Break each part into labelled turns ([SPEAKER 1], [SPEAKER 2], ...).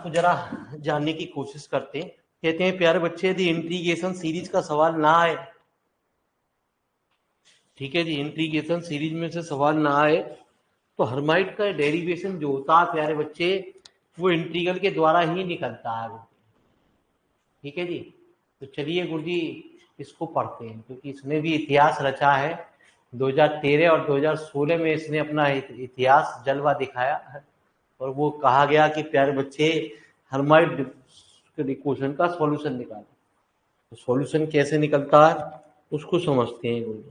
[SPEAKER 1] को जरा जानने की कोशिश करते हैं। कहते हैं प्यारे बच्चे, यदि इंटीग्रेशन सीरीज का सवाल ना आए, ठीक है जी, इंटीग्रेशन सीरीज में से सवाल ना आए तो हर्माइट का डेरिवेशन जो होता है प्यारे बच्चे, वो इंटीग्रल के द्वारा ही निकलता है। ठीक है जी। तो चलिए गुरुजी इसको पढ़ते हैं, क्योंकि इसने भी इतिहास रचा है। 2013 और 2016 में इसने अपना इतिहास जलवा दिखाया है, और वो कहा गया कि प्यारे बच्चे हर्माइट इक्वेशन का सॉल्यूशन निकालो। तो सॉल्यूशन कैसे निकलता है उसको समझते हैं गुरुजी।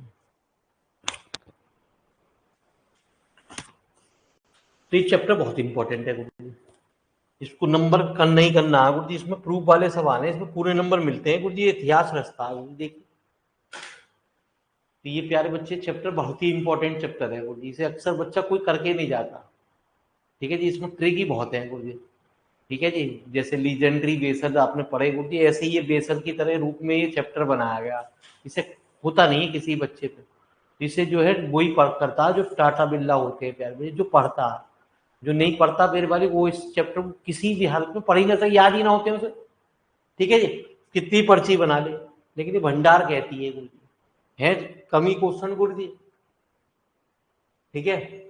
[SPEAKER 1] तो ये चैप्टर बहुत इंपॉर्टेंट है गुरुजी, इसको नंबर नहीं करना है गुरुजी। इसमें प्रूफ वाले सवाल हैं, इसमें पूरे नंबर मिलते हैं गुरुजी। इतिहास रचता है गुरुजी। देखिए, तो ये प्यारे बच्चे चैप्टर बहुत ही इंपॉर्टेंट चैप्टर है गुरुजी, इसे अक्सर बच्चा कोई करके नहीं जाता। ठीक है जी, इसमें ट्रिक ही बहुत है गुरुजी। ठीक है जी, जैसे लीजेंडरी बेसल आपने पढ़े गुरुजी, ऐसे ही ये बेसल की तरह रूप में ये चैप्टर बनाया गया। इसे होता नहीं है किसी बच्चे पे, इसे जो है वही करता है जो टाटा बिल्ला होते हैं प्यारे बच्चे, जो पढ़ता है। जो नहीं पढ़ता मेरे वाले, वो इस चैप्टर को किसी भी हालत में पढ़ ही नहीं सकता, याद ही ना होते उसे। ठीक है जी, कितनी पर्ची बना ले, लेकिन ये भंडार कहती है गुरुजी, है कमी क्वेश्चन गुरुजी। ठीक है,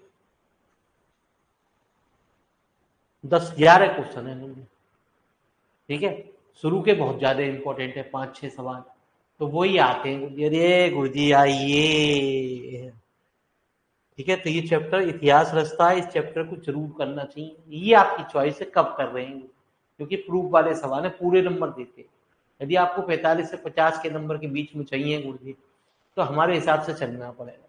[SPEAKER 1] 10-11 क्वेश्चन है गुरुजी। ठीक है, शुरू के बहुत ज्यादा इंपॉर्टेंट है, 5-6 सवाल तो वही आते हैं गुरुजी। अरे गुरुजी आइए। ठीक है, तो ये चैप्टर इतिहास रचता है, इस चैप्टर को जरूर करना चाहिए। ये आपकी चॉइस है कब कर रहे हैं, क्योंकि प्रूफ वाले सवाल है, पूरे नंबर देते हैं। यदि आपको 45 से 50 के नंबर के बीच में चाहिए गुरुजी, तो हमारे हिसाब से चलना पड़ेगा,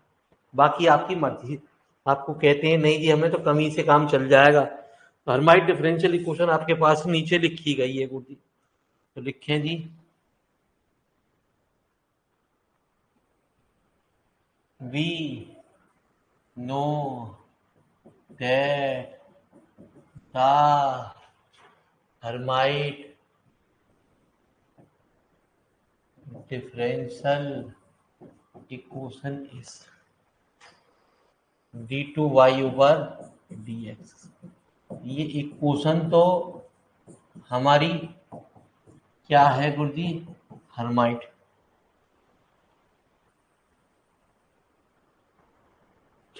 [SPEAKER 1] बाकी आपकी मर्जी। आपको कहते हैं नहीं जी हमें तो कमी से काम चल जाएगा, तो हर्माइट डिफरेंशियल इक्वेशन आपके पास नीचे लिखी गई है गुरुजी, तो लिखें जी। We know that the Hermite differential equation is d2y over dx। ये इक्वेशन तो हमारी क्या है गुरुजी, हर्माइट।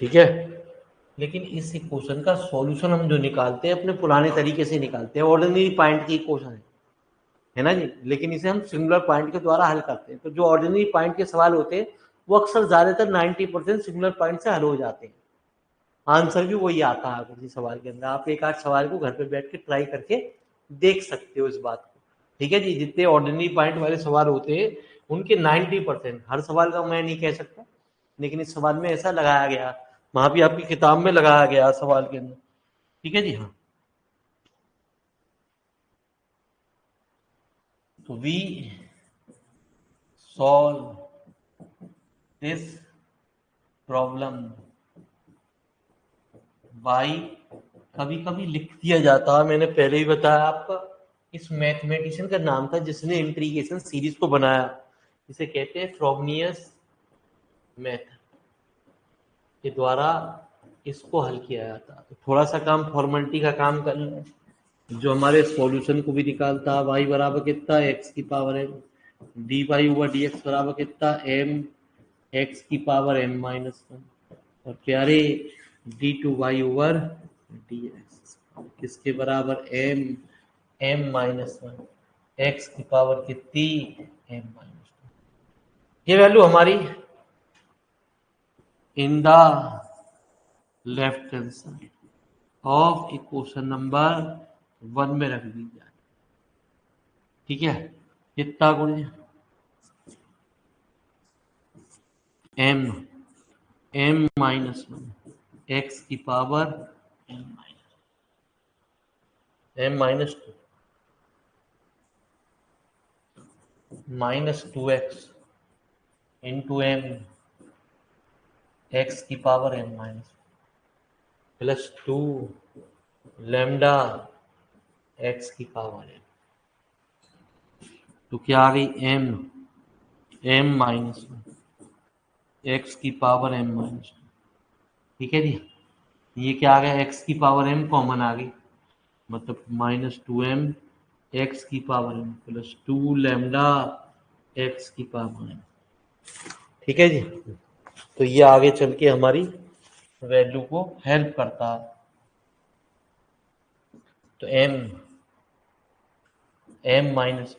[SPEAKER 1] ठीक है, लेकिन इस इक्वेशन का सॉल्यूशन हम जो निकालते हैं अपने पुराने तरीके से निकालते हैं, ऑर्डिनरी पॉइंट की इक्वेशन है ना जी, लेकिन इसे हम सिंगुलर पॉइंट के द्वारा हल करते हैं। तो जो ऑर्डिनरी पॉइंट के सवाल होते हैं वो अक्सर ज्यादातर 90% सिंगुलर पॉइंट से हल हो जाते हैं। आंसर भी वही आता है किसी सवाल के अंदर। आप एक आध सवाल को घर पे बैठ के ट्राई करके देख सकते हो इस बात को। ठीक है जी, जितने ऑर्डिनरी पॉइंट वाले सवाल होते हैं उनके 90%, हर सवाल का मैं नहीं कह सकता, लेकिन इस सवाल में ऐसा लगाया गया, वहां भी आपकी किताब में लगाया गया सवाल के अंदर। ठीक है जी। हाँ, तो we solve this problem by, कभी कभी लिख दिया जाता है, मैंने पहले ही बताया आपका, इस मैथमेटिशियन का नाम था जिसने इंटीग्रेशन सीरीज को बनाया, इसे कहते हैं फ्रोबनियस मेथड के द्वारा इसको हल किया जाता। तो थोड़ा सा काम फॉर्मेलिटी का काम कर लें, जो हमारे सॉल्यूशन को भी निकालता है। वाई बराबर कितना, एक्स की power m, d y over d x बराबर कितना, एम एक्स की पावर एम माइनस वन, और प्यारे d two y over d x किसके बराबर, m m minus one, x की पावर कितनी, एम माइनस वन। ये वैल्यू हमारी in the left hand side of equation number 1 में रख दी जाए। ठीक है, कितना गुण m m minus one, x की power m minus two minus 2x into m x की power m minus plus 2 lambda x की पावर एम। तो क्या आ गई, m m minus one x की पावर एम माइनस। ठीक है जी, ये क्या आ गया, एक्स की पावर एम कॉमन आ गई, मतलब -2m x की power n plus 2 lambda x की पावर n। ठीक है जी। तो ये आगे चल के हमारी वैल्यू को हेल्प करता है। तो m माइनस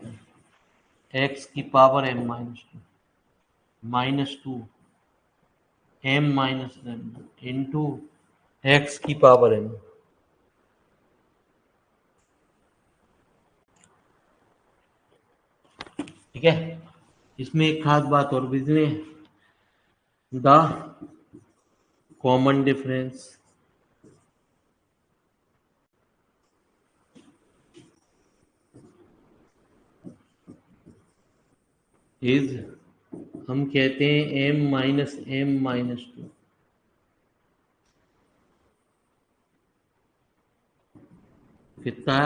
[SPEAKER 1] x की power m -2 m minus lambda into x की पावर n। ठीक है। इसमें एक खास बात और भी है, द कॉमन डिफरेंस इज, हम कहते हैं m-2। कितना?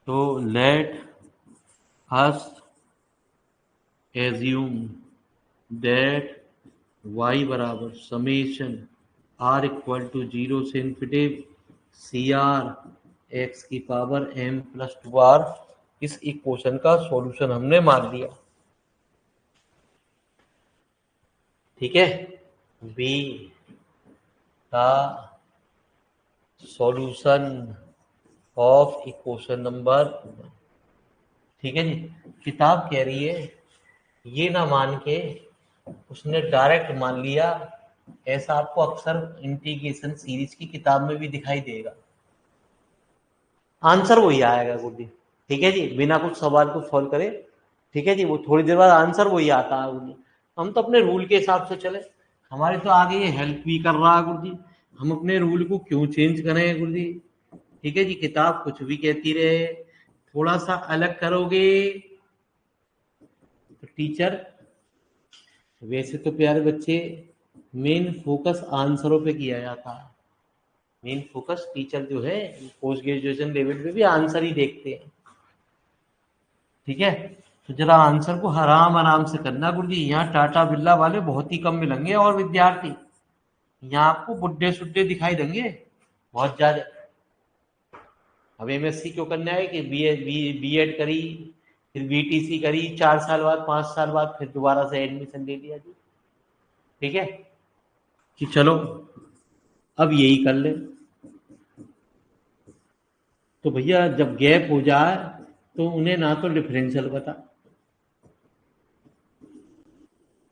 [SPEAKER 1] तो let us assume that y बराबर समेशन r इक्वल टू 0 से इन्फिनिटी सी आर एक्स की पावर m प्लस 2r। इस इक्वेशन का सॉल्यूशन हमने मान लिया। ठीक है। बी का सॉल्यूशन ऑफ इक्वेशन नंबर 1। ठीक है जी। किताब कह रही है ये ना मान के उसने डायरेक्ट मान लिया। ऐसा आपको अक्सर इंटीग्रेशन सीरीज की किताब में भी दिखाई देगा। आंसर वही आएगा गुरु जी। ठीक है जी, बिना कुछ सवाल को सॉल्व करे। ठीक है जी, वो थोड़ी देर बाद आंसर वही आता है गुरु जी। हम तो अपने रूल के हिसाब से चले, हमारे तो आगे ये हेल्प भी कर रहा है गुरु जी। हम अपने रूल को क्यों चेंज करें गुरु जी। ठीक है जी, किताब कुछ भी कहती रहे, थोड़ा सा अलग करोगे तो टीचर। वैसे तो प्यारे बच्चे मेन फोकस आंसरों पे किया जाता है। मेन फोकस टीचर जो है पोस्ट ग्रेजुएशन लेवल पे भी आंसर ही देखते हैं। ठीक है। तो जरा आंसर को आराम आराम से करना गुरु जी। यहाँ टाटा बिरला वाले बहुत ही कम मिलेंगे और विद्यार्थी यहाँ आपको बुड्ढे सुड्ढे दिखाई देंगे बहुत ज्यादा। अब एमएससी क्यों करना है कि बी एड करी, फिर बीटीसी करी, 4 साल बाद 5 साल बाद फिर दोबारा से एडमिशन ले लिया जी। ठीक है कि चलो अब यही कर ले। तो भैया जब गैप हो जाए तो उन्हें ना तो डिफरेंशियल पता,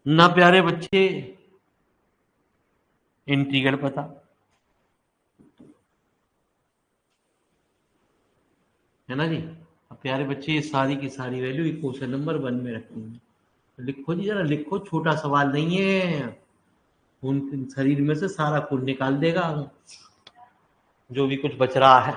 [SPEAKER 1] ना प्यारे बच्चे इंटीग्रल पता, है ना जी। अब प्यारे बच्चे ये सारी की सारी वैल्यू इक्वेशन नंबर 1 में रखनी है। तो लिखो जी, जरा लिखो, छोटा सवाल नहीं है। खून शरीर में से सारा खून निकाल देगा जो भी कुछ बच रहा है।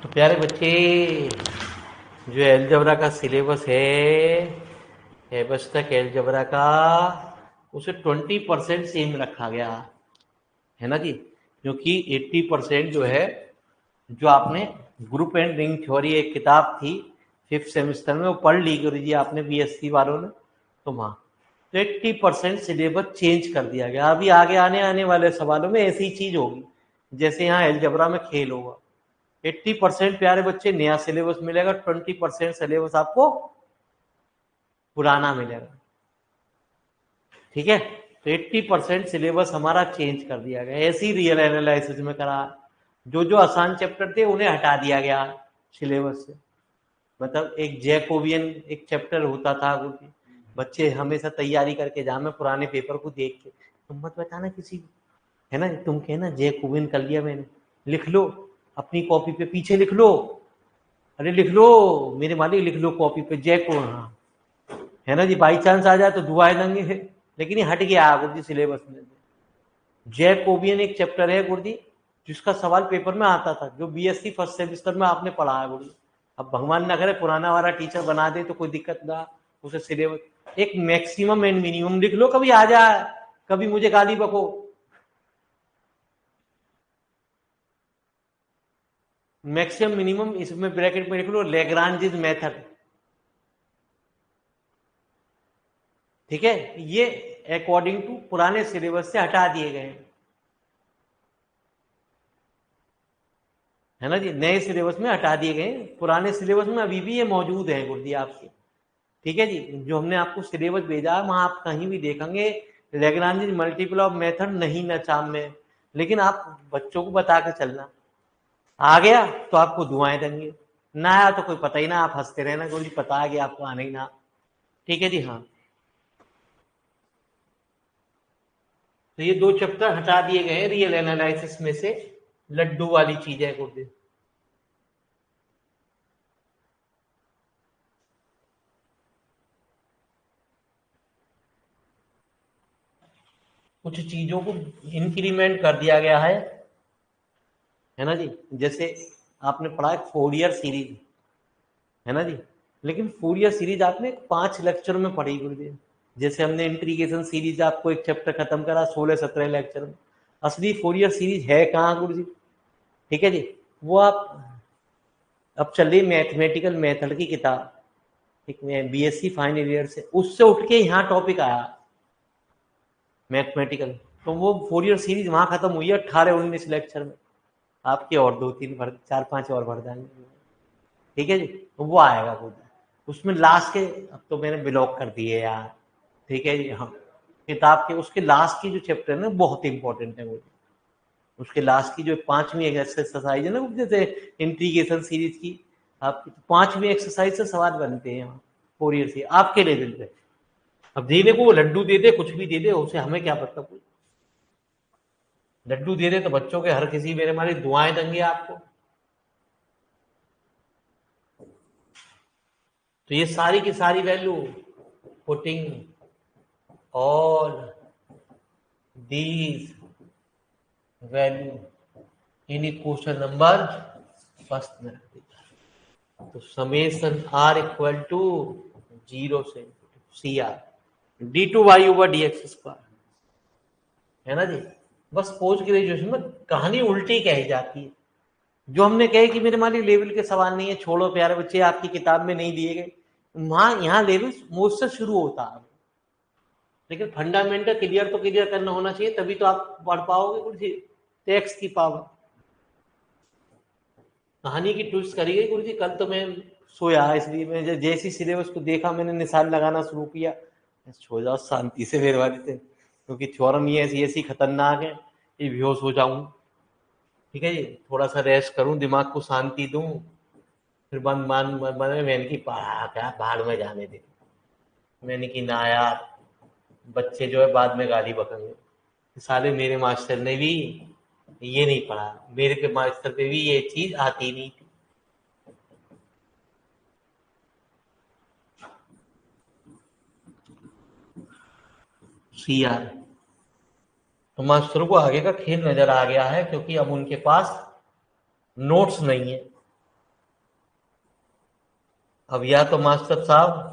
[SPEAKER 1] तो प्यारे बच्चे, जो एलजेब्रा का सिलेबस है बस तक एलजेब्रा का, उसे 20% सेम रखा गया है ना जी, क्योंकि 80% जो है, जो आपने ग्रुप एंड रिंग थ्योरी एक किताब थी 5th सेमेस्टर में, वो पढ़ ली गुरु जी आपने बीएससी वालों ने, तो वहाँ तो 80% सिलेबस चेंज कर दिया गया। अभी आगे आने वाले सवालों में ऐसी चीज होगी, जैसे यहाँ एलजेब्रा में खेल होगा, 80% प्यारे बच्चे नया सिलेबस मिलेगा, 20% सिलेबस आपको पुराना मिलेगा। ठीक है, तो 80% सिलेबस हमारा चेंज कर दिया गया। ऐसी रियल एनालिसिस में करा, जो आसान चैप्टर थे उन्हें हटा दिया गया सिलेबस से। मतलब एक जैकोबियन एक चैप्टर होता था, बच्चे हमेशा तैयारी करके जा, मैं पुराने पेपर को देख के, तुम मत बताना किसी को, है ना, तुम कहना जैकोबियन कर लिया मैंने, लिख लो अपनी कॉपी पे, पीछे लिख लो, अरे लिख लो मेरे मालिक, लिख लो कॉपी पे जैको, हाँ है ना जी, बाई चांस आ जाए तो दुआएं देंगे। लेकिन ये हट गया गुरु जी सिलेबस में। जैकोबियन एक चैप्टर है गुरु जी, जिसका सवाल पेपर में आता था, जो बीएससी फर्स्ट सेमेस्टर में आपने पढ़ा है गुरु जी। अब भगवान ना करे पुराना वाला टीचर बना दे तो कोई दिक्कत ना, उसे सिलेबस एक मैक्सिमम एंड मिनिमम लिख लो, कभी आ जाए कभी मुझे गाली बको। मैक्सिमम मिनिमम इसमें ब्रैकेट में लिख लो, लैग्रांजिस मेथड। ठीक है, ये अकॉर्डिंग टू पुराने सिलेबस से हटा दिए गए हैं, है ना जी, नए सिलेबस में हटा दिए गए। पुराने सिलेबस में अभी भी ये मौजूद है गुरु जी आपके। ठीक है जी, जो हमने आपको सिलेबस भेजा है वहां आप कहीं भी देखेंगे लैग्रांज मल्टीपल ऑफ मेथड नहीं ना चाम में, लेकिन आप बच्चों को बता के चलना, आ गया तो आपको दुआएं देंगे, ना आया तो कोई पता ही ना, आप हंसते रहना गुरु जी पता आ गया आपको, आना ही ना। ठीक है जी, हाँ, तो ये 2 चैप्टर हटा दिए गए रियल एनालिसिस में से, लड्डू वाली चीज है गुरु जी। कुछ चीजों को इंक्रीमेंट कर दिया गया है ना जी, जैसे आपने पढ़ा है फोरियर सीरीज, है ना जी, लेकिन फोरियर सीरीज आपने 5 लेक्चर में पढ़ी गुरु जी। जैसे हमने इंटीग्रेशन सीरीज आपको एक चैप्टर खत्म करा 16-17 लेक्चर में, असली फोरियर सीरीज है कहाँ गुरु जी। ठीक है जी, वो आप अब चल रही मैथमेटिकल मेथड की किताब, ठीक है, बीएससी फाइनल ईयर से, उससे उठ के यहाँ टॉपिक आया मैथमेटिकल, तो वो फोरियर सीरीज वहां खत्म हुई है 18-19 लेक्चर में, आपके और 2-3 भर 4-5 और भर जाएंगे। ठीक है जी, तो वो आएगा खुद उसमें लास्ट के, अब तो मैंने ब्लॉक कर दिए यार। ठीक है जी, हाँ, किताब के उसके लास्ट की जो चैप्टर है ना बहुत इंपॉर्टेंट है वो, उसके लास्ट की जो 5वीं एक्सरसाइज है ना, जैसे इंटीग्रेशन सीरीज की आपकी 5वीं एक्सरसाइज से सवाल बनते हैं यहाँ फोरियर से आपके लेवल पे। अब देने को वो लड्डू दे दे कुछ भी दे दे, उसे हमें क्या पता, कोई लड्डू दे दे तो बच्चों के हर किसी मेरे हमारी दुआएं देंगे आपको। तो ये सारी की सारी value putting all these value in question number first में रख दीजिए। तो समेशन आर इक्वल टू 0 से C R d two y over d x square, है ना जी। बस पोस्ट ग्रेजुएशन में कहानी उल्टी कही जाती है, जो हमने कहे कि मेरे मालिक लेवल के सवाल नहीं है, छोड़ो प्यारे बच्चे आपकी किताब में नहीं दिए गए, वहां यहाँ लेवल मुझसे शुरू होता है, लेकिन फंडामेंटल क्लियर तो क्लियर करना होना चाहिए, तभी तो आप पढ़ पाओगे कुछ टेक्स्ट की पावर। कहानी की ट्विस्ट करी गई गुरु जी। कल तो मैं सोया, इसलिए मैं जैसी सिलेबस को देखा मैंने निशान लगाना शुरू किया, सो जाओ शांति से मेरे वाले से, क्योंकि थ्योरम ये ऐसी ऐसी खतरनाक है कि बेहोश हो जाऊं। ठीक है जी, थोड़ा सा रेस्ट करूं, दिमाग को शांति दूं, फिर बंद मान मैंने की पढ़ा क्या बाहर में जाने दे, मैंने की ना यार, बच्चे जो है बाद में गाली बकेंगे, साले मेरे मास्टर ने भी ये नहीं पढ़ा, मेरे के मास्टर पे भी ये चीज आती नहीं थी। सी आर, तो मास्टरों को आगे का खेल नजर आ गया है, क्योंकि अब उनके पास नोट्स नहीं है, अब या तो मास्टर साहब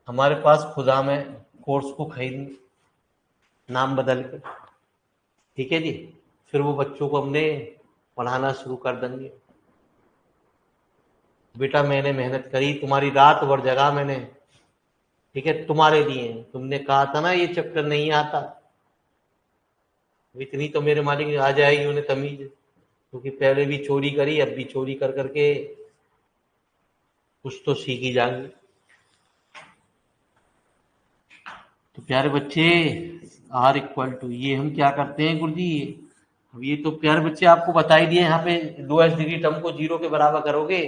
[SPEAKER 1] हमारे पास खुदा में कोर्स को खरीद नाम बदल के, ठीक है जी, फिर वो बच्चों को हमने पढ़ाना शुरू कर देंगे। बेटा मैंने मेहनत करी, तुम्हारी रात भर जगा मैंने, ठीक है, तुम्हारे लिए। तुमने कहा था ना ये चैप्टर नहीं आता, इतनी तो मेरे मालिक आ जाएगी उन्हें तमीज, क्योंकि पहले भी चोरी करी, अब भी चोरी कर करके कुछ तो सीखी जाएंगे। तो प्यारे बच्चे आर इक्वल टू, ये हम क्या करते हैं गुरु जी, अब ये तो प्यारे बच्चे आपको बता ही दिए, यहाँ पे लो एस डिग्री टर्म को 0 के बराबर करोगे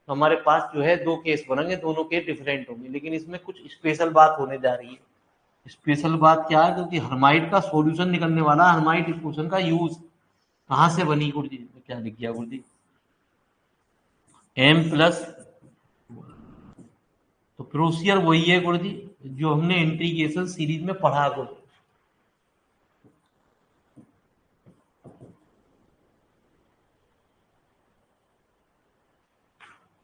[SPEAKER 1] तो हमारे पास जो है 2 केस बनेंगे, दोनों केस डिफरेंट होंगे, लेकिन इसमें कुछ स्पेशल बात होने जा रही है। स्पेशल बात क्या है, क्योंकि हर्माइट का सॉल्यूशन निकलने वाला, हर्माइट इक्वेशन का यूज कहाँ से बनी गुरु जी, क्या लिख गया गुरु जी, m प्लस, तो प्रोसीजर वही है गुरु जी जो हमने इंटीग्रेशन सीरीज में पढ़ा गुरु।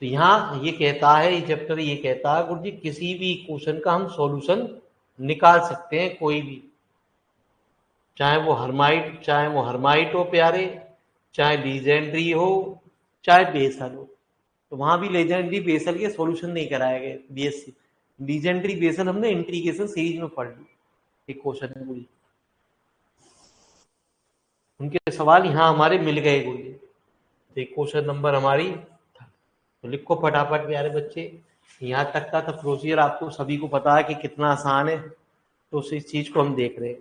[SPEAKER 1] तो यहाँ ये कहता है, ये चैप्टर ये कहता है गुरु जी किसी भी इक्वेशन का हम सॉल्यूशन निकाल सकते हैं, कोई भी, चाहे वो हर्माइट हो प्यारे, चाहे लीजेंड्री हो, चाहे बेसल हो। तो वहां भी लीजेंड्री बेसल के सॉल्यूशन नहीं कराए गए, बीएससी लीजेंड्री बेसल हमने इंटीग्रेशन सीरीज में पढ़ ली, एक क्वेश्चन है गुरु, उनके सवाल यहाँ हमारे मिल गए गुरु जी। तो एक क्वेश्चन नंबर हमारी, तो लिखो फटाफट प्यारे बच्चे, यहाँ तक का तो प्रोसीजर आपको सभी को पता है कि कितना आसान है, तो इस चीज को हम देख रहे हैं।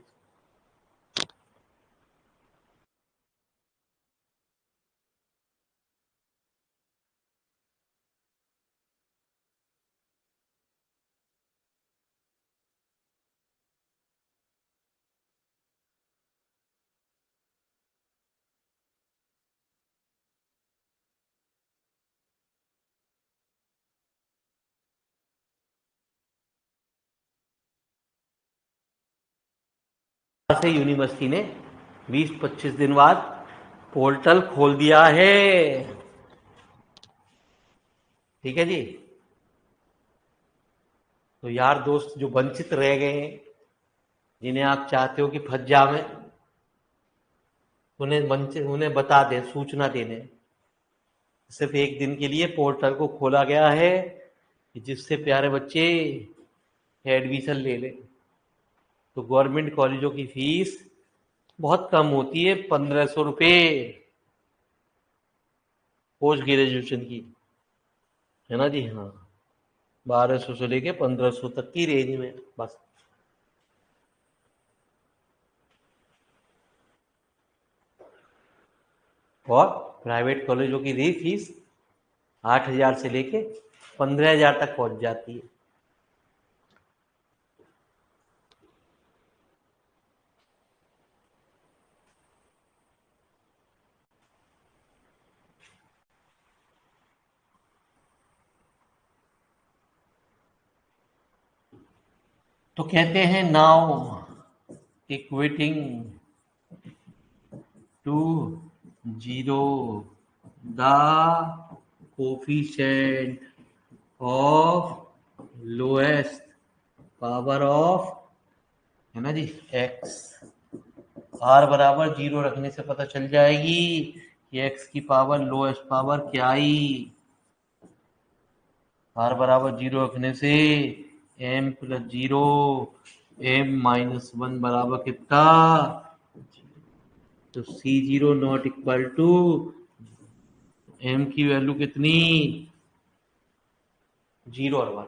[SPEAKER 1] से यूनिवर्सिटी ने 20-25 दिन बाद पोर्टल खोल दिया है, ठीक है जी। तो यार दोस्त जो वंचित रह गए हैं, जिन्हें आप चाहते हो कि फंस जावे, उन्हें बता दें, सूचना देने, सिर्फ एक दिन के लिए पोर्टल को खोला गया है, जिससे प्यारे बच्चे एडमिशन ले लें। तो गवर्नमेंट कॉलेजों की फीस बहुत कम होती है, 1500 रुपये पोस्ट ग्रेजुएशन की, है ना जी, हाँ 1200 से लेके 1500 तक की रेंज में बस। और प्राइवेट कॉलेजों की री फीस 8000 से लेके 15000 तक पहुंच जाती है। तो कहते हैं now equating to 0 the coefficient of lowest power of, है ना जी, x, r बराबर 0 रखने से पता चल जाएगी कि x की पावर लोएस्ट पावर क्या आई, r बराबर 0 रखने से m प्लस 0, m-1 बराबर कितना, तो C0 not equal to m की वैल्यू कितनी, 0 और 1।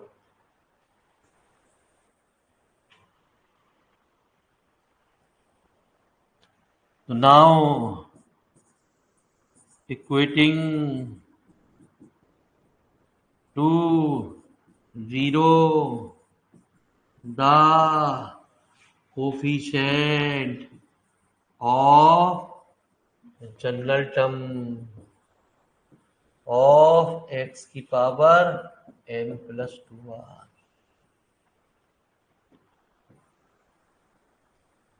[SPEAKER 1] तो now equating to 0 the coefficient of general term of x की पावर m प्लस 2r,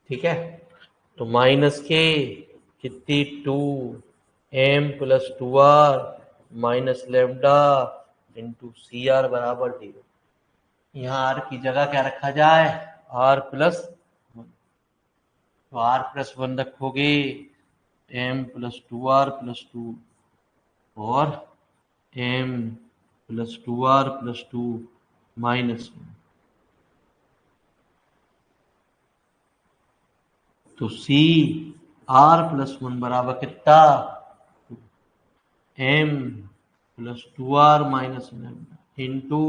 [SPEAKER 1] ठीक है। तो माइनस के कितनी 2 m plus 2r minus lambda into C R बराबर 0। यहाँ आर की जगह क्या रखा जाए, आर प्लस 1। तो आर प्लस 1 रखोगे, एम प्लस 2r+2 और एम प्लस 2r+2 -1। तो सी r+1 बराबर कितना, m plus 2r-1 into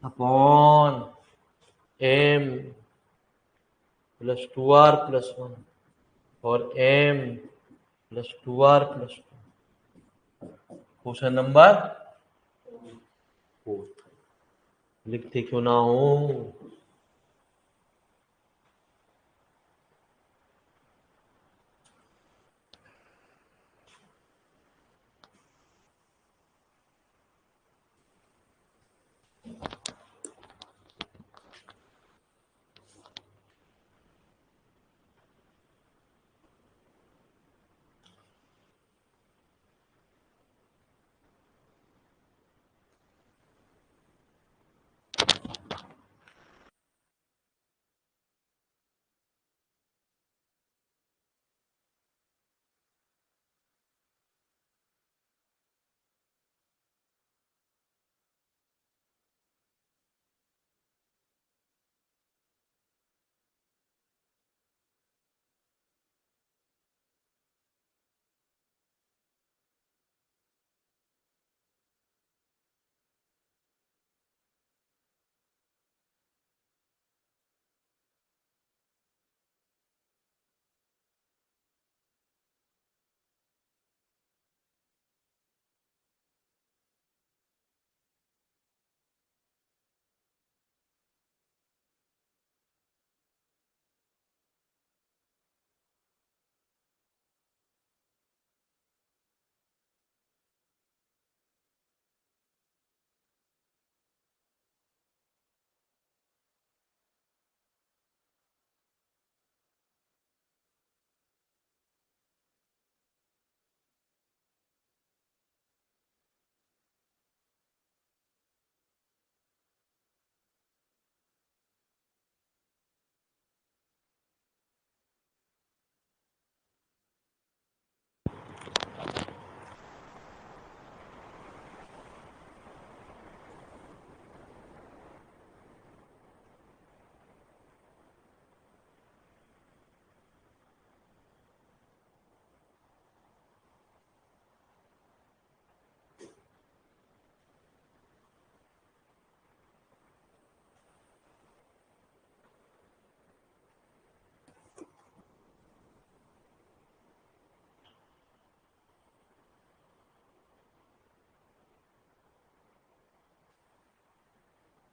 [SPEAKER 1] upon m plus 2r+1 और M plus 2r+2। Question number 4। लिखते क्यों ना हो।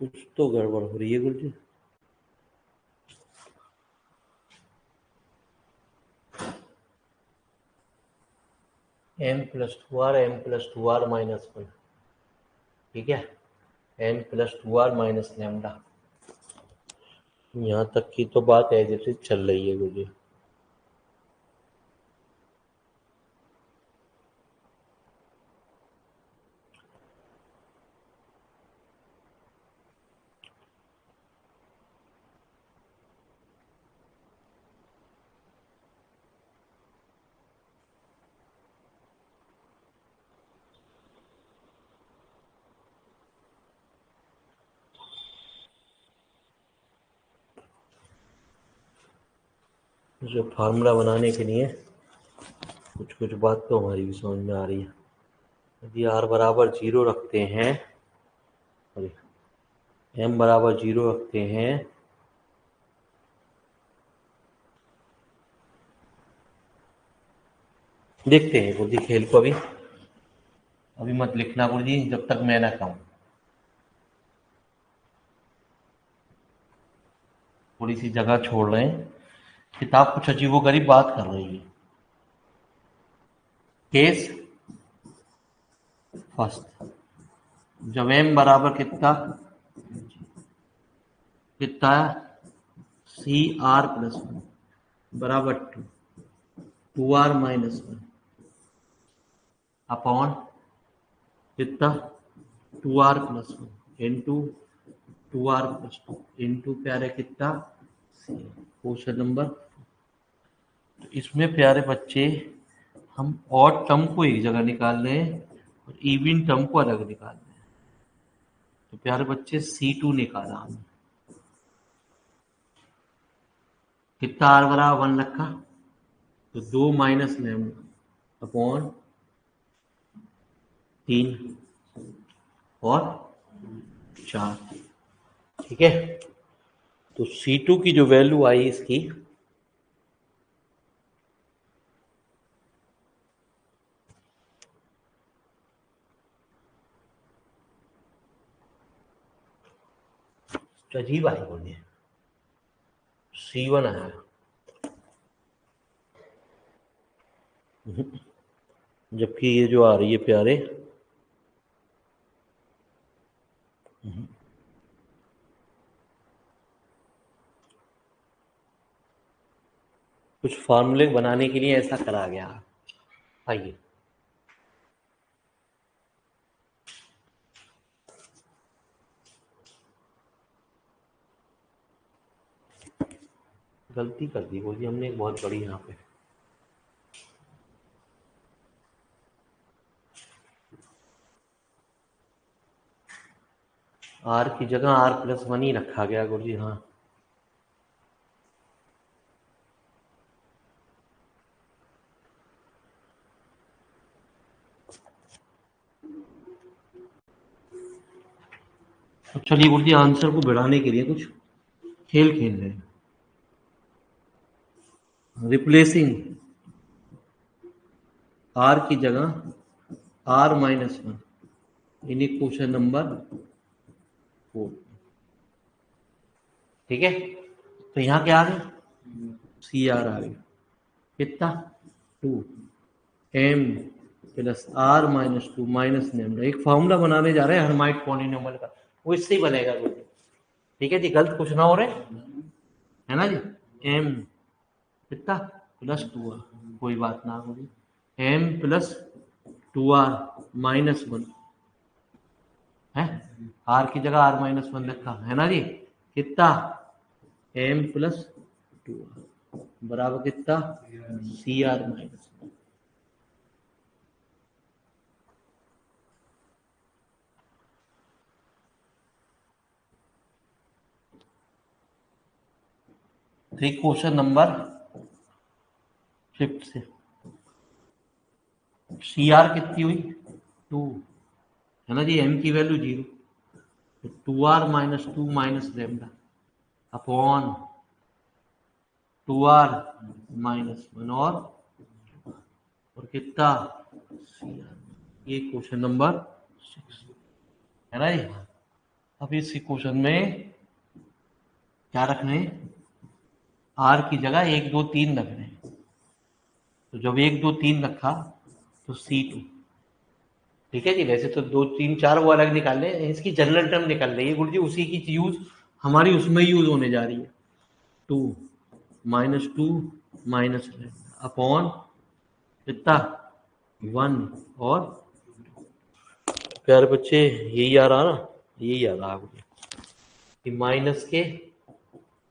[SPEAKER 1] कुछ तो गड़बड़ हो रही है गुरुजी। m+2r ठीक है, n+2r-λ। यहाँ तक की तो बात एज इट इज चल रही है गुरुजी। जो फार्मूला बनाने के लिए कुछ कुछ बात तो हमारी भी समझ में आ रही है। यदि r बराबर 0 रखते हैं, m बराबर 0 रखते हैं, देखते हैं गुरुजी खेल को। अभी मत लिखना गुरुजी जब तक मैं ना कहूँ। थोड़ी सी जगह छोड़ रहे हैं, किताब कुछ अजीबोगरीब बात कर रही है। केस फर्स्ट, जब m बराबर कितना कितना CR+1 बराबर 2r-1 अपॉन कितना 2r plus 1 into 2r plus 2 into प्यारे कितना क्वेश्चन नंबर। इसमें प्यारे बच्चे हम ऑड टर्म को एक जगह निकाल रहे हैं और इवन टर्म को अलग निकाल रहे हैं। तो प्यारे बच्चे C2 निकाला हमने, कितना आर बराबर 1 रखा, तो 2 माइनस लैम्डा अपॉन 3 और 4। ठीक है, तो C2 की जो वैल्यू आई इसकी अजीब आई होगी, C1 आया, जबकि ये जो आ रही है प्यारे कुछ फार्मूले बनाने के लिए ऐसा करा गया। आइए गलती कर दी बोलिए हमने एक बहुत बड़ी यहाँ पे। आर की जगह आर प्लस 1 ही रखा गया गुरु जी। हाँ तो चलिए गुरु जी आंसर को बढ़ाने के लिए कुछ खेल खेल रहे हैं। रिप्लेसिंग आर की जगह r minus 1 in question number 4। ठीक है, तो यहाँ क्या आ गया, सी आर आ गया, कितना 2 m plus r minus 2 minus lambda. एक फॉर्मूला बनाने जा रहे हैं हर्माइट पॉलिनोमियल का, वो इससे ही बनेगा गुरु जी। ठीक है जी, गलत कुछ ना हो रहे है ना जी। एम कितना प्लस 2r, कोई बात ना होगी, एम प्लस 2r माइनस 1 है, आर की जगह आर माइनस 1 रखा है ना जी। कितना एम प्लस 2r बराबर कितना C R minus 1। Question number 5 से सी आर कितनी हुई 2 है ना जी, एम की वैल्यू 0, तो 2r minus 2 minus lambda upon 2r minus 1 और कितना सी आर। ये क्वेश्चन नंबर 6 है ना जी। अब इस क्वेश्चन में क्या रखने हैं, आर की जगह 1 2 3 रख रहे हैं। तो जब 1 2 3 रखा तो C2। ठीक है जी, वैसे तो 2 3 4 वो अलग निकाल ले, इसकी जनरल टर्म निकाल रही है गुरु जी, उसी की यूज हमारी उसमें यूज होने जा रही है। 2 माइनस 2 माइनस अपॉन कितना 1 और प्यारे बच्चे यही आ रहा ना, यही आ रहा कि माइनस के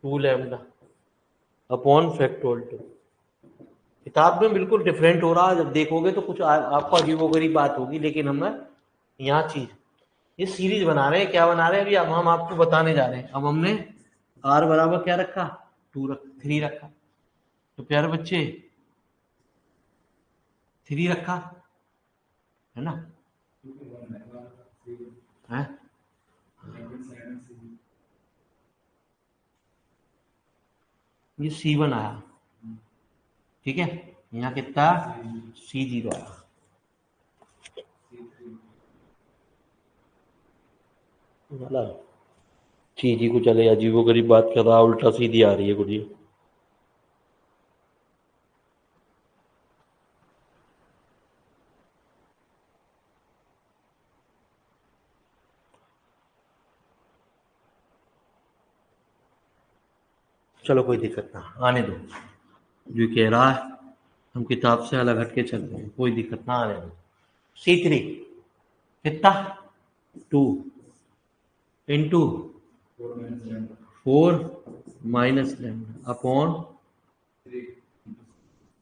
[SPEAKER 1] 2 लैम्डा अपॉन फैक्टोरियल 2। किताब में बिल्कुल डिफरेंट हो रहा है, जब देखोगे तो कुछ आपको अजीबोगरीब बात होगी, लेकिन हम यहाँ चीज ये सीरीज बना रहे हैं। क्या बना रहे हैं अभी, अब हम आपको बताने जा रहे हैं। अब हमने आर बराबर क्या रखा 3 रखा, तो प्यारे बच्चे 3 रखा है ना है? ये C1 आया। ठीक है, यहाँ कितना C0 आया। चीज ही कुछ चले अजीबोगरीब बात कर रहा, उल्टा सीधी आ रही है कुछ। चलो कोई दिक्कत ना, आने दो, जो कह रहा है हम किताब से अलग हट के चल रहे हैं, कोई दिक्कत ना, आने दो। C3 कितना 2 इंटू 4 माइनस लैम्डा अपॉन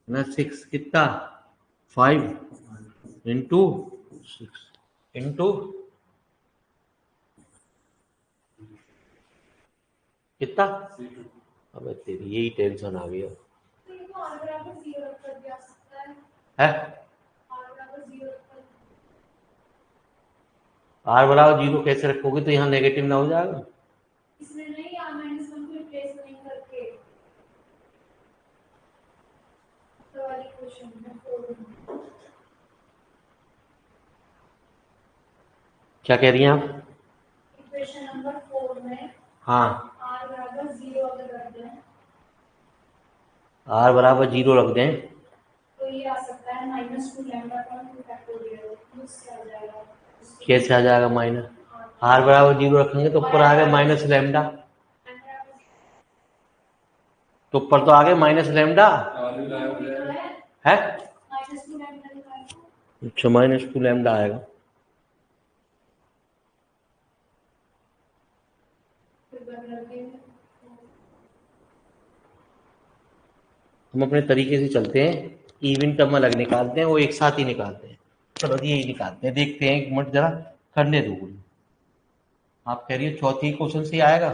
[SPEAKER 1] ना 6 कितना 5 इंटू 6 इंटू कितना। अब तेरी यही टेंशन आ गई है। आर बराबर 0 कैसे रखोगे तो यहाँ नेगेटिव ना हो जाएगा। इसमें नहीं आर माइनस 1 को रिप्लेस नहीं करके तो वाली क्वेश्चन में क्या कह रही हैं आप? इक्वेशन नंबर 4 में हाँ आर बराबर 0 अगर रख दें, आर बराबर 0 रख दें तो ये आ सकता है -2 लैम्डा अपॉन 2 फैक्टोरियल। कैसे आ जाएगा माइनस? आर बराबर 0 रखेंगे तो ऊपर आ गया माइनस लैम्डा, तो ऊपर तो आ गया माइनस लैम्डा है। अच्छा -2 लैम्डा आएगा। हम अपने तरीके से चलते हैं, इवन टर्म अलग निकालते हैं, वो एक साथ ही निकालते हैं। चलो यही निकालते हैं, देखते हैं, एक मिनट जरा करने दो। आप कह रही है चौथी क्वेश्चन से आएगा।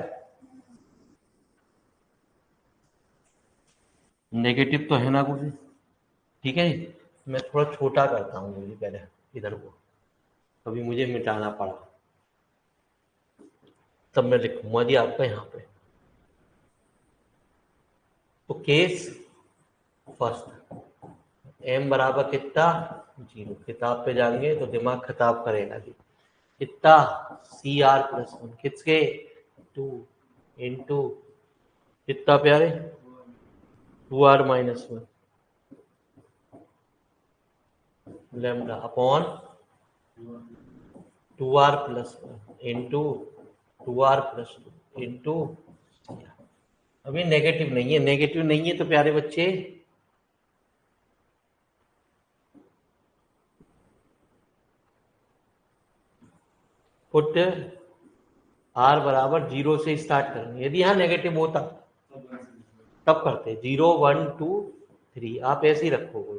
[SPEAKER 1] नेगेटिव तो है ना कुछ, ठीक है। मैं थोड़ा छोटा करता हूँ मुझे पहले इधर को, अभी मुझे मिटाना पड़ा, तब मैं लिखूंगा जी आपका यहाँ पे। तो केस फर्स्ट, m बराबर कितना 0, किताब पे जाएंगे तो दिमाग खराब करेगा जी। कितना CR प्लस 1 किसके 2 इंटू कितना प्यारे 2R minus 1 lambda upon 2R plus 1 into 2R plus 2 into. अभी नेगेटिव नहीं है, नेगेटिव नहीं है तो प्यारे बच्चे पुट R बराबर 0 से स्टार्ट करेंगे। यदि यहाँ नेगेटिव होता तब करते 0 1 2 3, आप ऐसे ही रखोगे,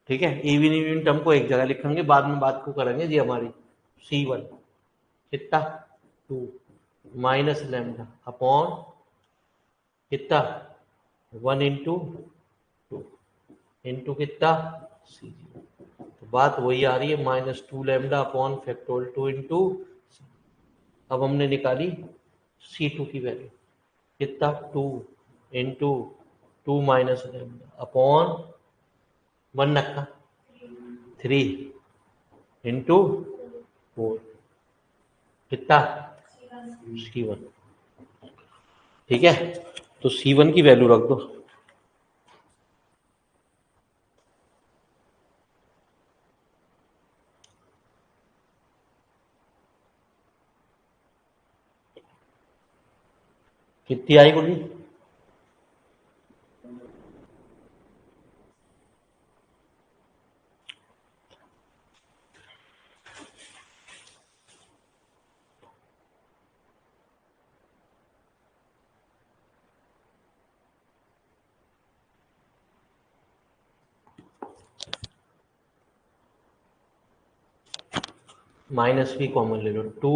[SPEAKER 1] ठीक है। इवन इवन टर्म को एक जगह लिखेंगे, बाद में बात को करेंगे जी। हमारी C1 कितना 2 माइनस लैम्डा अपॉन कितना 1 इंटू 2 इंटू कितना C0। तो बात वही आ रही है -2 लैम्डा अपॉन फैक्टोरियल 2 इंटू। अब हमने निकाली C2 की वैल्यू कितना 2 इंटू 2 माइनस लैम्डा अपॉन 1 रखा 3 इंटू 4 कितना C1, ठीक है। तो C1 की वैल्यू रख दो। कितनी आई गुड़ी? माइनस भी कॉमन ले लो, 2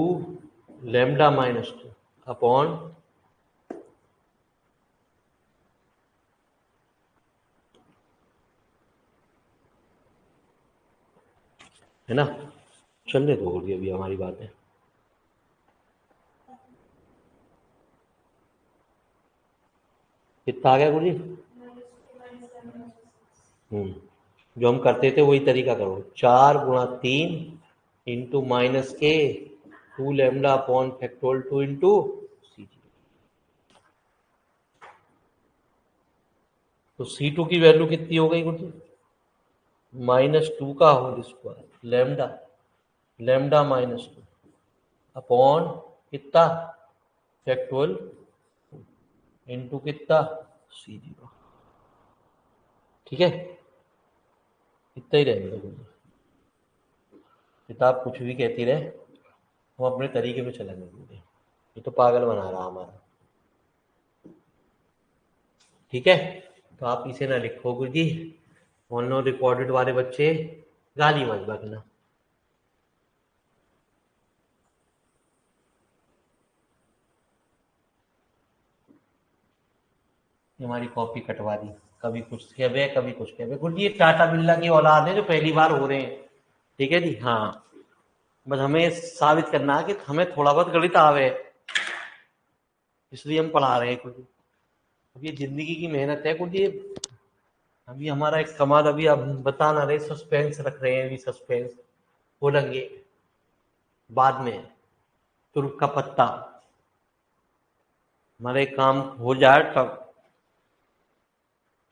[SPEAKER 1] लैम्डा माइनस 2 अपॉन है ना। चलने दो गुड़ी, अभी हमारी बात है। कितना आ गया गुड़ी? जो हम करते थे वही तरीका करो, 4 गुणा 3 इंटू माइनस के 2 lambda upon factorial 2 into C0। तो C2 की वैल्यू कितनी हो गई गुड़ी? -2 का whole square lambda, lambda -2 upon कितना फैक्टोरियल इंटू कितना C0, ठीक है। इतना ही रहेगा, किताब कुछ भी कहती रहे। हम अपने तरीके पे चलेंगे गुरुजी, ये तो पागल बना रहा हमारा। ठीक है, तो आप इसे ना लिखो गुरुजी। ऑन नो रिकॉर्डेड वाले बच्चे गाली मत बकना। हमारी कॉपी कटवा दी, कभी कुछ कह बे कभी कुछ कह बे। गुरुजी ये टाटा बिरला की औलाद है जो पहली बार हो रहे हैं। ठीक है जी, हाँ, बस हमें साबित करना है कि हमें थोड़ा बहुत गणित आवे, इसलिए हम पढ़ा रहे हैं कुछ। अब ये जिंदगी की मेहनत है कुछ। ये अभी हमारा एक कमाल, अभी अब बता ना रहे, सस्पेंस रख रहे हैं, अभी सस्पेंस बोलेंगे बाद में। तुर्क का पत्ता, हमारे काम हो जाए तब।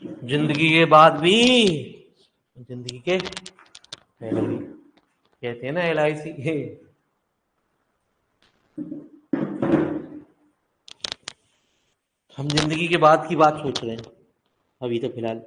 [SPEAKER 1] जिंदगी के बाद भी, जिंदगी के पहले भी, कहते हैं ना LIC के। हम जिंदगी के बाद की बात सोच रहे हैं अभी तो फिलहाल।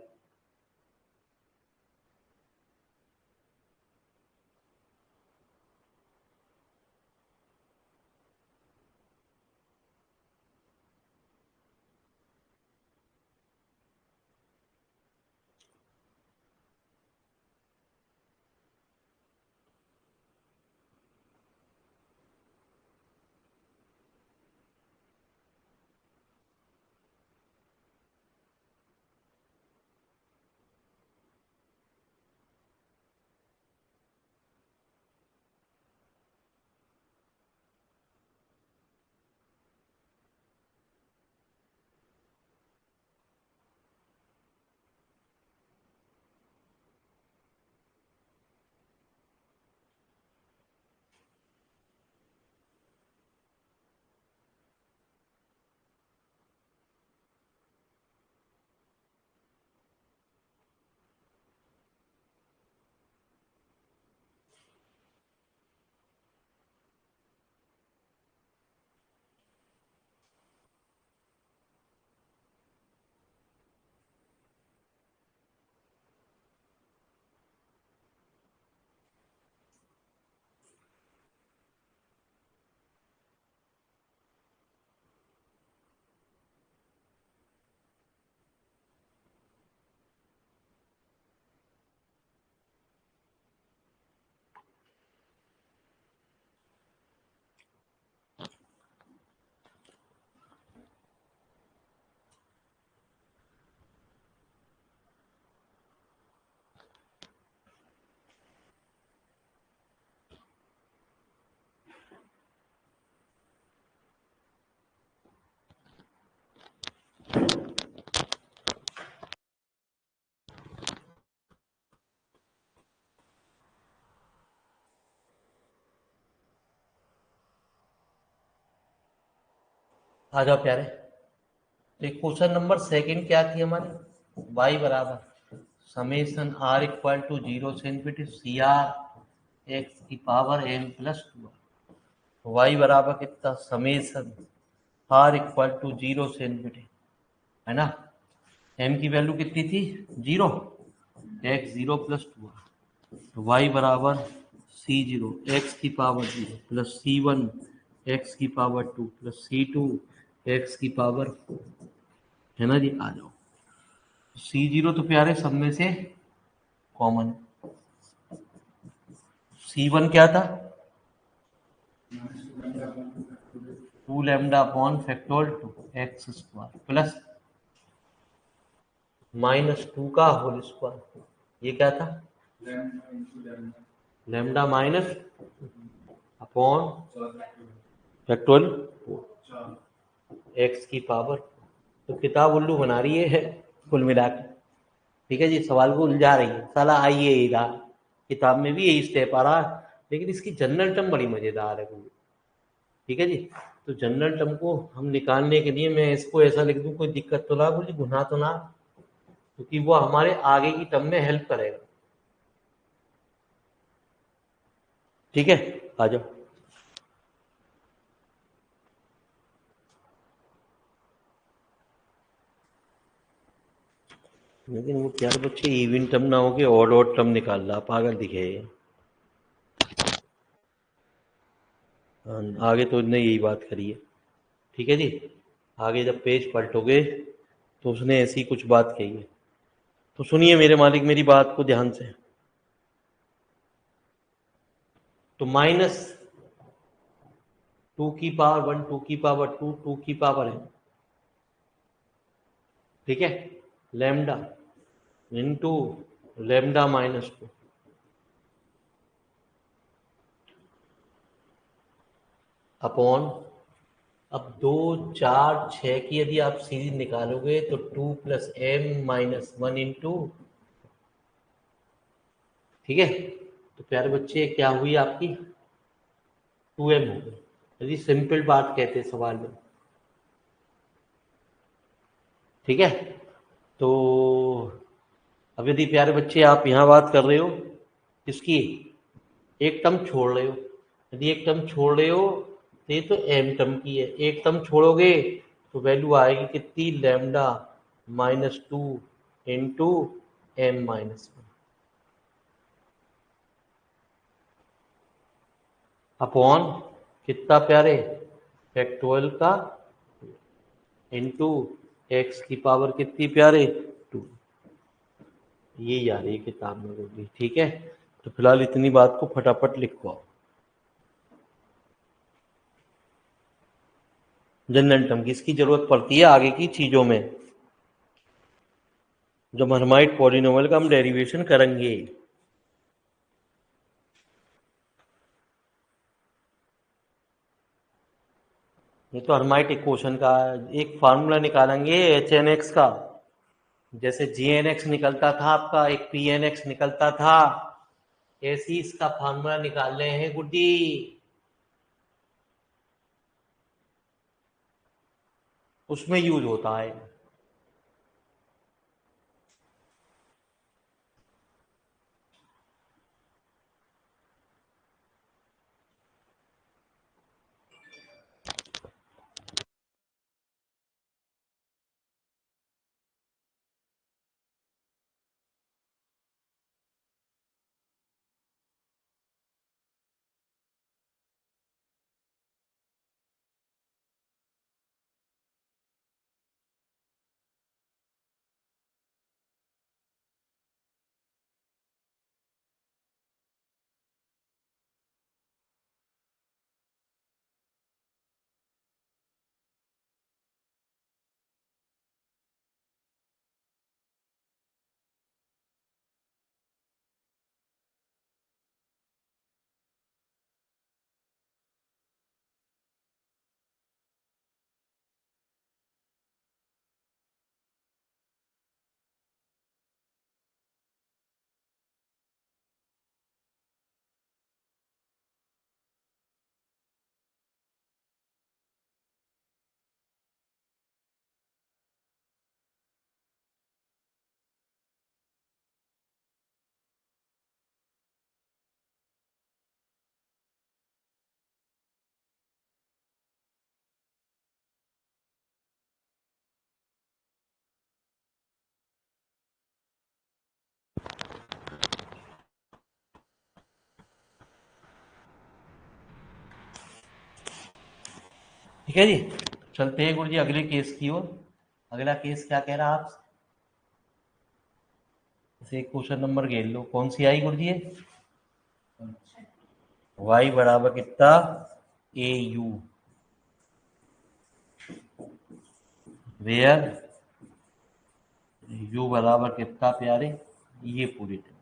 [SPEAKER 1] आ जाओ प्यारे। तो क्वेश्चन नंबर सेकंड क्या थी हमारी? y बराबर समेसन r इक्वल टू 0 से इन्फिनिटी CR x की पावर n प्लस 2। y बराबर कितना? समेसन r इक्वल टू 0 से इन्फिनिटी, है ना। m की वैल्यू कितनी थी? 0, x 0 प्लस 2। तो y बराबर C0 x की पावर 0 प्लस C1 x की पावर 2 प्लस C2 x की पावर 4, है ना जी। आ जाओ, C0 तो प्यारे सब में से कॉमन। C1 क्या था? 2 lambda upon factorial 2 x square plus -2 का होल स्क्वायर। ये क्या था? Lambda minus upon factorial x की पावर। तो किताब उल्लू बना रही है कुल मिला के। ठीक है जी, सवाल को उलझा रही है साला। आइए इधर, किताब में भी यही स्टेप आ रहा है, लेकिन इसकी जनरल टर्म बड़ी मजेदार है। ठीक है जी, तो जनरल टर्म को हम निकालने के लिए मैं इसको ऐसा लिख दूं, कोई दिक्कत तो ना, बोली गुना तो ना, क्योंकि वो हमारे आगे की टर्म में हेल्प करेगा। ठीक है, आ जाओ। लेकिन वो प्यारे बच्चे इवन टर्म ना हो के ऑड टर्म निकाल रहा, पागल दिखे। आगे तो उसने यही बात करी है, ठीक है जी। आगे जब पेज पलटोगे तो उसने ऐसी कुछ बात कही है, तो सुनिए मेरे मालिक मेरी बात को ध्यान से। तो माइनस 2 की पावर 1, 2 की पावर 2, 2 की पावर है, ठीक है, लैम्डा इंटू लैम्डा-2 अपॉन, अब 2, 4, 6 की यदि आप सीरीज निकालोगे तो 2 + m - 1 इंटू, ठीक है। तो प्यारे बच्चे क्या हुई आपकी 2m हो गई, यदि सिंपल बात कहते हैं सवाल में, ठीक है। तो अब यदि प्यारे बच्चे आप यहाँ बात कर रहे हो किसकी, एक टर्म छोड़ रहे हो, यदि एक टर्म छोड़ रहे हो तो ये तो m टर्म की है, एक टर्म छोड़ोगे तो वैल्यू आएगी कितनी, लैम्डा-2 इंटू m-1 अपॉन कितना प्यारे, फैक्टोरियल का इंटू एक्स की पावर कितनी प्यारे 2, ये आ रही है किताब में होगी, ठीक है। तो फिलहाल इतनी बात को फटाफट लिखो आप। जनरल टर्म की इसकी जरूरत पड़ती है आगे की चीजों में, जब हर्माइट पॉलिनोमियल का हम डेरिवेशन करेंगे। ये तो हर्माइट इक्वेशन का एक फार्मूला निकालेंगे एच एन एक्स का, जैसे जी एन एक्स निकलता था आपका, एक पी एन एक्स निकलता था, ऐसे ही इसका फार्मूला निकाल रहे हैं गुड्डी। उसमें यूज होता है। ठीक है जी, चलते हैं गुरु जी अगले केस की ओर। अगला केस क्या कह रहा आप, जैसे क्वेश्चन नंबर घेर लो, कौन सी आई गुरु जी, y बराबर कितना ए यू, वेयर u बराबर कितना प्यारे, ये पूरी टर्म।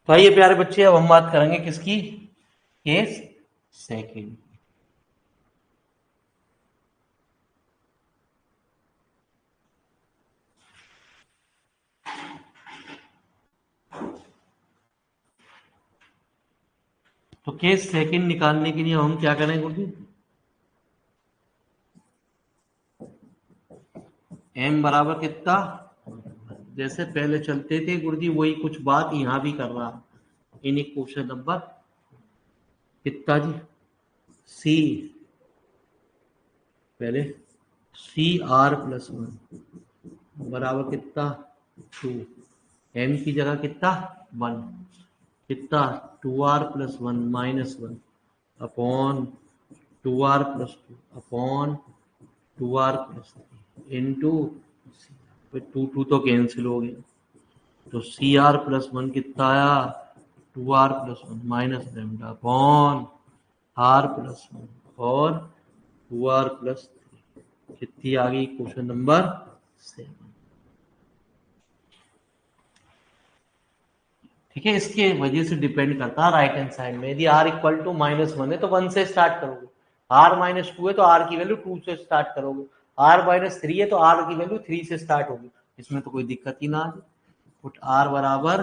[SPEAKER 1] भाई ये प्यारे बच्चे अब हम बात करेंगे किसकी, केस सेकंड। तो केस सेकंड निकालने के लिए हम क्या करें गुरु जी, m बराबर कितना जैसे पहले चलते थे गुरुजी वही कुछ बात यहाँ भी कर रहा इन क्वेश्चन नंबर कितना जी सी पहले सी आर प्लस वन बराबर कितना 2 एम की जगह कितना 1 कितना 2r plus one minus one upon 2r plus two upon 2r plus three into two two तो कैंसिल हो गया तो सी आर प्लस वन कितना आया 2r plus one minus lambda upon r plus one और 2r प्लस थ्री कितनी आ गई question number 7। ठीक है, इसके वजह से डिपेंड करता है राइट हैंड साइड में। यदि r इक्वल टू -1 है तो 1 से स्टार्ट करोगे, r माइनस 2 है तो r की वैल्यू 2 से स्टार्ट करोगे, r माइनस 3 है तो r की वैल्यू 3 से स्टार्ट होगी। इसमें तो कोई दिक्कत ही ना आ जाए। पुट r बराबर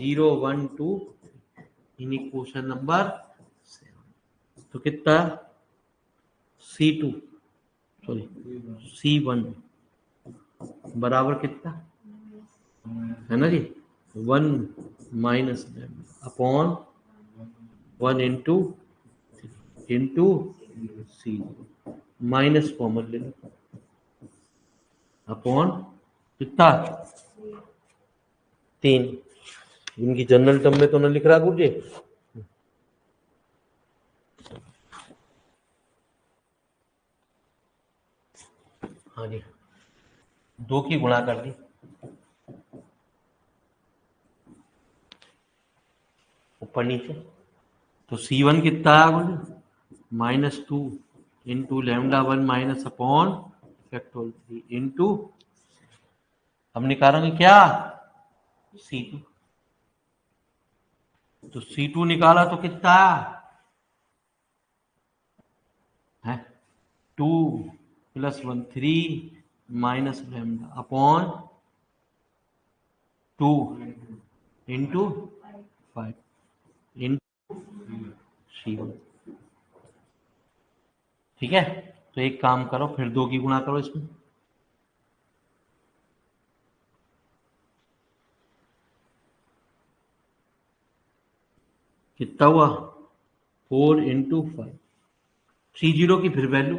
[SPEAKER 1] 0 1 2 इन क्वेश्चन नंबर 7 तो कितना C2 सॉरी C1 बराबर कितना है ना जी 1 माइनस अपॉन 1 इंटू सी माइनस कॉमन ले लो अपॉन कितना 3 इनकी जनरल टर्म में तो ना लिख रहा गुरु जी। हाँ जी 2 की गुणा कर दी ऊपर नीचे तो C1 कितना आया बोले -2 into lambda 1 minus upon factorial 3 into हम निकालेंगे क्या C2 तो C2 निकाला तो कितना है 2 plus 1 3 minus lambda upon 2 into 5 into C1। ठीक है, तो एक काम करो फिर 2 की गुणा करो इसमें कितना हुआ 4 इंटू 5 C0 की फिर value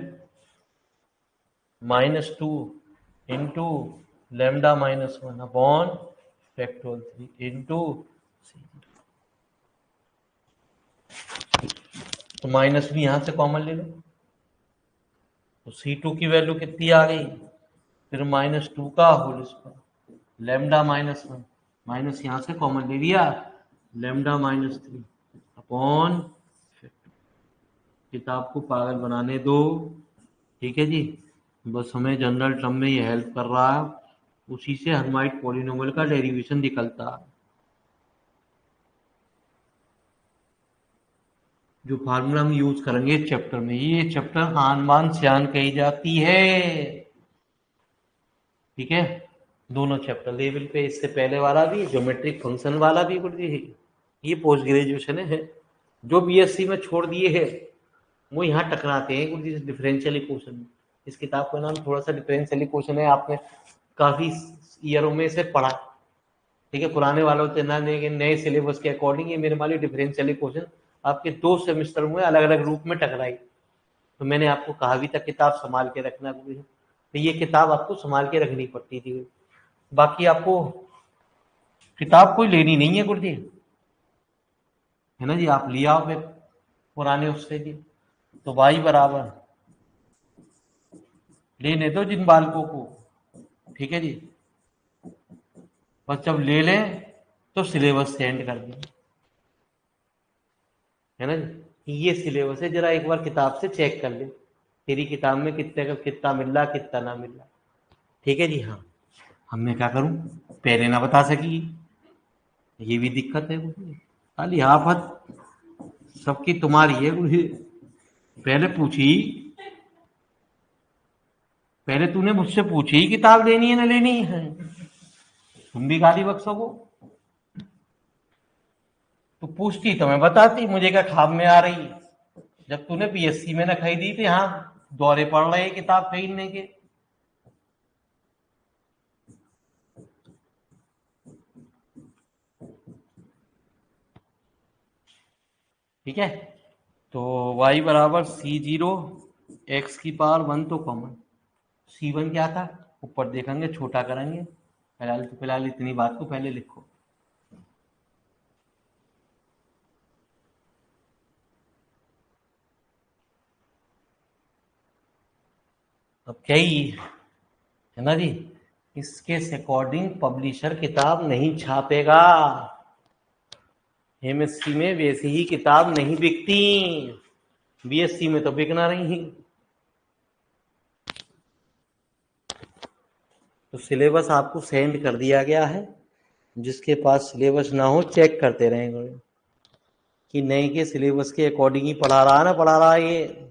[SPEAKER 1] -2 into lambda -1 upon factorial 3 into तो माइनस भी यहां से कॉमन ले लो तो C2 की वैल्यू कितनी आ गई फिर -2 का होल स्क्वायर लेमडा -1 माइनस यहां से कॉमन ले लिया लेमडा -3 अपॉन किताब को पागल बनाने दो। ठीक है जी, बस हमें जनरल टर्म में ये हेल्प कर रहा है, उसी से हर्माइट पॉलिनोमियल का डेरिवेशन निकलता है। जो फार्मूला हम यूज करेंगे इस चैप्टर में, ये चैप्टर आन बान स्यान कही जाती है। ठीक है, दोनों चैप्टर लेवल पे, इससे पहले वाला भी ज्योमेट्रिक फंक्शन वाला भी कुछ है, ये पोस्ट ग्रेजुएशन है। जो बीएससी में छोड़ दिए है वो यहाँ टकराते हैं कुछ डिफरेंशियल इक्वेशन में। इस किताब का नाम थोड़ा सा डिफरेंशियल इक्वेशन है, आपने काफी ईयरों में इसे पढ़ा। ठीक है, पुराने वालों से ना नए सिलेबस के अकॉर्डिंग ये मेरे वाली डिफरेंशियल इक्वेशन आपके 2 सेमेस्टर में अलग अलग रूप में टकराई। तो मैंने आपको कहा भी था किताब संभाल के रखना, तो ये किताब आपको संभाल के रखनी पड़ती थी। बाकी आपको किताब कोई लेनी नहीं है गुरुजी, है ना जी, आप लिया हो फिर पुराने उससे भी तो भाई बराबर लेने दो जिन बालकों को। ठीक है जी, बस जब ले लें तो सिलेबस सेंड कर दें, है ना जी। ये सिलेबस है, जरा एक बार किताब से चेक कर ले तेरी किताब में कितने का कितना मिल रहा कितना ना मिल रहा। ठीक है जी, हाँ हमने क्या करूं पहले ना बता सकी, ये भी दिक्कत है खाली आफत सबकी तुम्हारी है गुरु। पहले पूछी, पहले तूने मुझसे पूछी किताब लेनी है ना लेनी है, तुम भी गाली बख्शोगो। तो पूछती तो मैं बताती, मुझे क्या खाब में आ रही। जब तूने बीएससी में ना खरीदी थी, हाँ दौरे पड़ रहे किताब खरीदने के। ठीक है, तो y बराबर C0, x की पावर 1 तो कॉमन, C1 क्या था, ऊपर देखेंगे छोटा करेंगे, फिलहाल इतनी बात को पहले लिखो। अब क्या ही है ना जी, इसके अकॉर्डिंग पब्लिशर किताब नहीं छापेगा, एमएससी में वैसी ही किताब नहीं बिकती, बीएससी में तो बिकना नहीं। तो सिलेबस आपको सेंड कर दिया गया है, जिसके पास सिलेबस ना हो चेक करते रहेंगे कि नए के सिलेबस के अकॉर्डिंग ही पढ़ा रहा है ना, पढ़ा रहा है ये।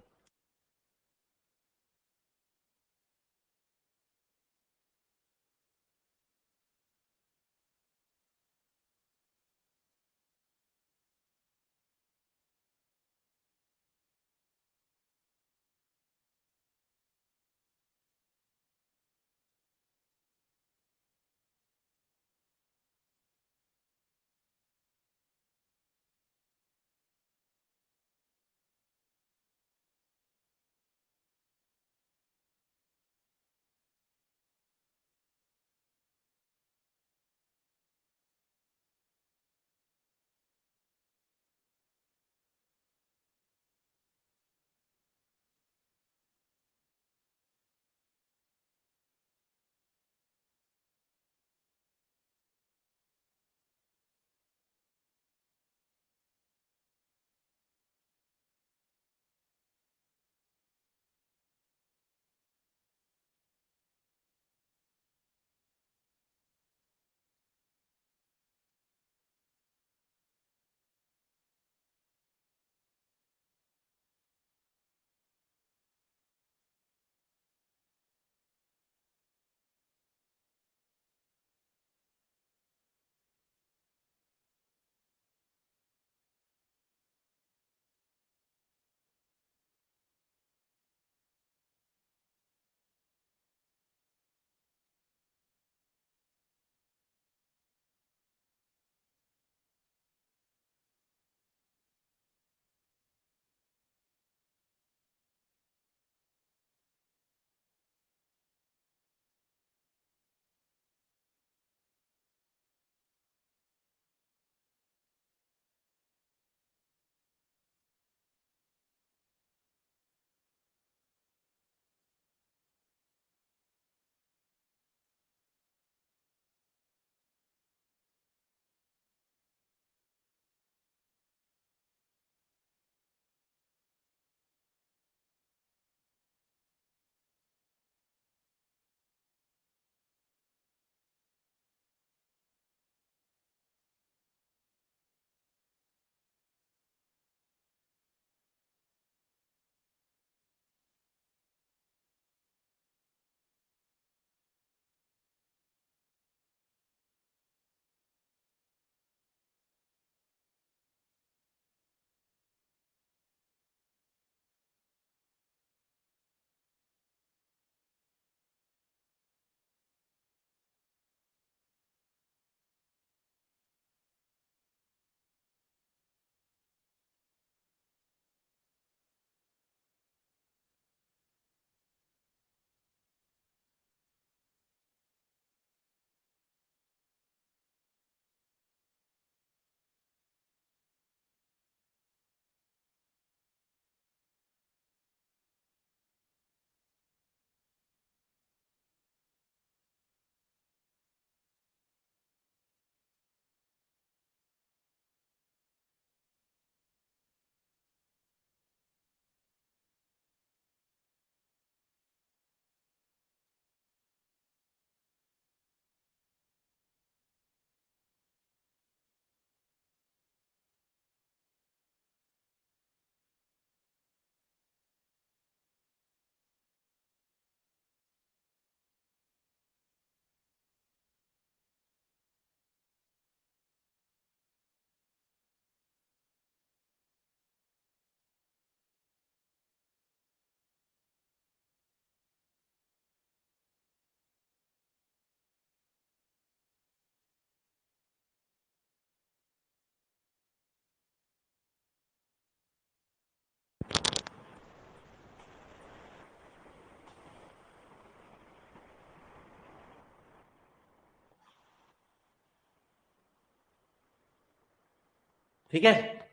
[SPEAKER 1] ठीक है,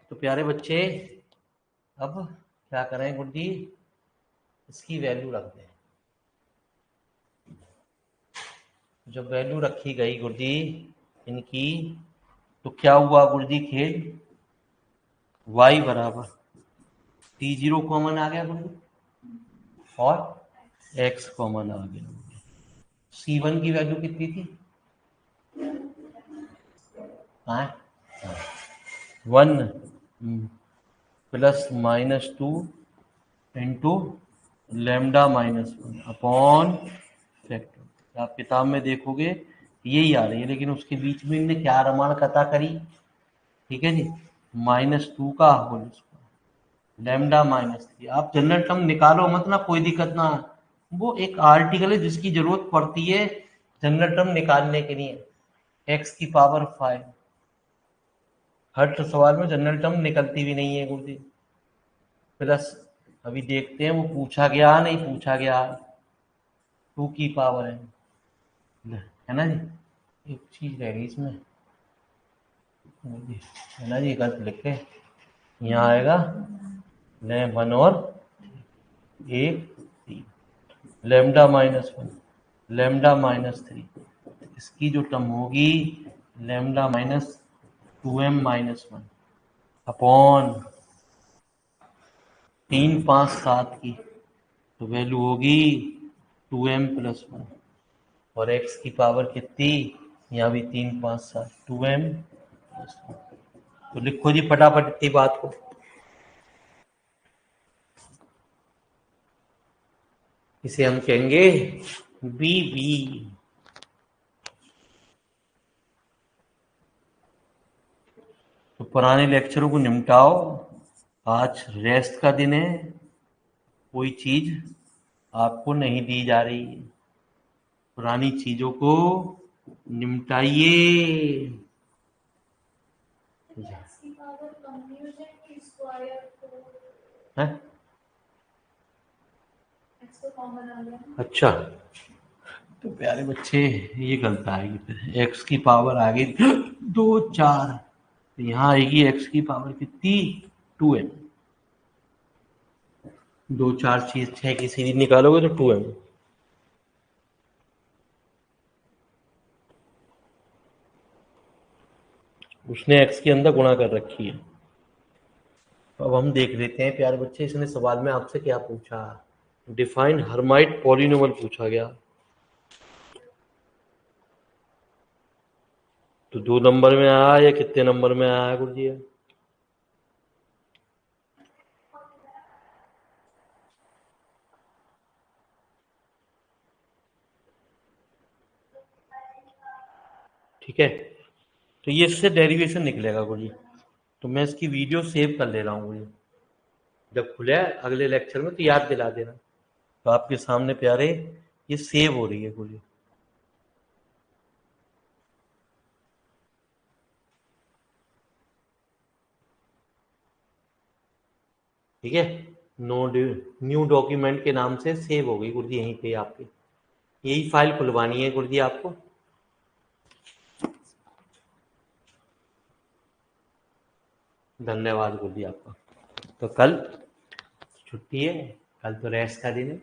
[SPEAKER 1] तो प्यारे बच्चे अब क्या करें गुरु जी, इसकी वैल्यू रख दें। जब वैल्यू रखी गई गुरु जी इनकी, तो क्या हुआ गुरु जी खेल, y बराबर t0 कॉमन आ गया गुरु जी और x कॉमन आ गया। c1 की वैल्यू कितनी थी, हाँ 1 plus -2 into lambda -1 upon factor. आप किताब में देखोगे यही आ रही है, लेकिन उसके बीच में इनने क्या रमान कथा करी, ठीक है जी, -2 का होल स्क्वायर लेमडा -3। आप जनरल टर्म निकालो मत ना, कोई दिक्कत ना, वो एक आर्टिकल है जिसकी जरूरत पड़ती है जनरल टर्म निकालने के लिए, x की पावर 5। हर सवाल में जनरल टर्म निकलती भी नहीं है गुरु जी। प्लस अभी देखते हैं वो पूछा गया नहीं पूछा गया, 2 की पावर है ना जी, एक चीज रह गई इसमें है ना जी, गलत लिखे, यहाँ आएगा 1 और 1 लेमडा -1 लेमडा -3, इसकी जो टर्म होगी लेमडा -2m -1 अपॉन 3 5 7 की, तो वैल्यू होगी 2m + 1 और x की पावर कितनी, यहाँ भी 3 5 7 2m + 1। तो लिखो जी फटाफट इतनी बात को, इसे हम कहेंगे बी बी। तो पुराने लेक्चरों को निपटाओ, आज रेस्ट का दिन है, कोई चीज आपको नहीं दी जा रही, पुरानी चीजों को निपटाइए। है? अच्छा, तो प्यारे बच्चे ये गलत आएगी, फिर एक्स की पावर आ गई 2 4, तो यहाँ आएगी एक्स की पावर कितनी 2m। 2 4 चीज 6 की सीरीज निकालोगे तो 2m। उसने एक्स के अंदर गुणा कर रखी है। अब हम देख लेते हैं प्यारे बच्चे, इसने सवाल में आपसे क्या पूछा, डिफाइन हर्माइट पॉलिनोमियल पूछा गया। तो 2 नंबर में आया या कितने नंबर में आया गुरु जी? ठीक है, तो ये इससे डेरिवेशन निकलेगा गुरु जी। तो मैं इसकी वीडियो सेव कर ले रहा हूँ गुरु जी, जब खुले अगले लेक्चर में तो याद दिला देना। तो आपके सामने प्यारे ये सेव हो रही है गुरु जी। ठीक है, न्यू डॉक्यूमेंट के नाम से सेव हो गई गुरु जी यहीं पे आपकी। यही फाइल खुलवानी है गुरु जी आपको। धन्यवाद गुरु जी आपका। तो कल छुट्टी है, कल तो रेस्ट का दिन है।